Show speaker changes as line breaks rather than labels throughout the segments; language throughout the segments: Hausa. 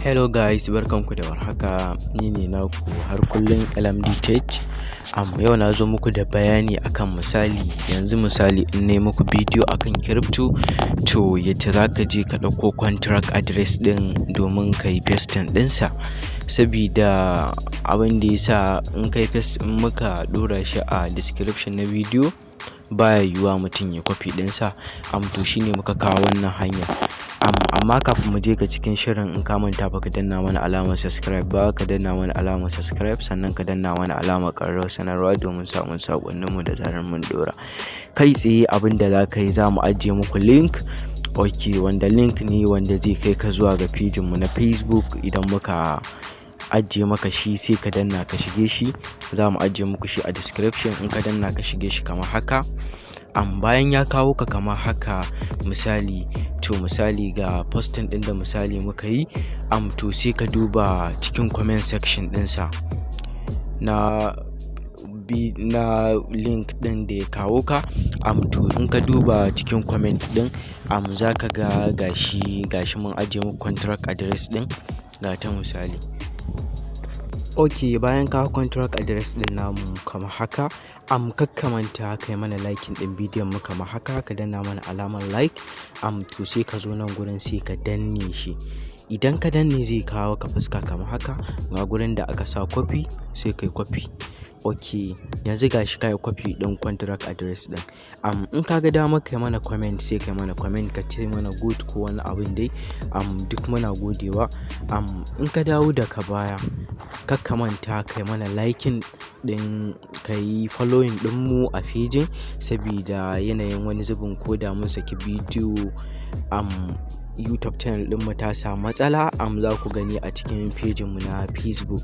Hello guys, barkanku da warhaka. Ni ne naku har kullum LMD Tech. Yau na zo muku da bayani akan yanzu misali in nayi muku bidiyo akan crypto, to yadda za ka je ka ɗauko contract address ɗin domin ka yi pasting ɗinsa. Sabida abin da ya sa in muka ɗora shi a description na bidiyo baya yiwuwa mutum ya copy ɗinsa. To shine muka kawo wannan hanya. Amma kafin mu je ga cikin shirin, in ka manta baka danna mana alamar subscribe ba, ka danna mana alamar subscribe, sannan ka danna mana alamar ƙararrawar sanarwa domin samun saƙonninmu da zarar mun ɗora. Kai tsaye abin da za ka yi, za mu ajiye muku link, wanda link ne wanda zai kai ka zuwa ga pejinmu na Facebook. Idan muka ajiye maka shi sai ka danna ka shige shi. Za mu ajiye muku shi a description. In ka danna ka shige shi kamar haka. Bayan ya kawo ka kamar haka, misali ga posting ɗin da misali muka yi, to sai ka duba cikin comment section ɗinsa na link ɗin da ya kawo ka. To in ka duba cikin comment ɗin, za ka ga gashi mun ajiye muku contract address ɗin ga ta misali. Bayan ka contract address ɗin namu kamar haka, kakkamanta kai mana liking ɗin bidiyon mu kamar haka, ka danna mana alamar like. To sai ka zo nan gurin sai ka danne shi. Idan ka danne zai kawo ka fuska kamar haka, ga gurin da aka sa copy sai kai copy. Yanzu gashi kai copy ɗin contract address ɗin. In ka ga dama kai mana comment sai kai mana comment, ka ce mana good ko wani abin dai. Duk muna godewa. In ka dawo daga baya, kakkamanta kai mana liking ɗin, ka yi following ɗinmu a pejin, sabida yanayin wani zubin ko da mun saki bidiyo YouTube channel ɗinmu ta samu matsala, za ku gani a cikin pejinmu na Facebook.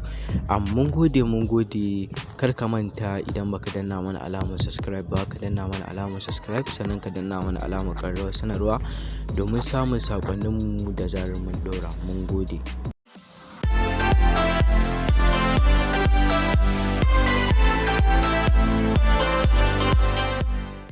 Mun gode. Kar ka manta, idan baka danna mana alamar subscribe ba, ka danna mana alamar subscribe, sannan ka danna mana alamar ƙararrawar sanarwa domin samun saƙonninmu da zarar mun ɗora. Mun gode.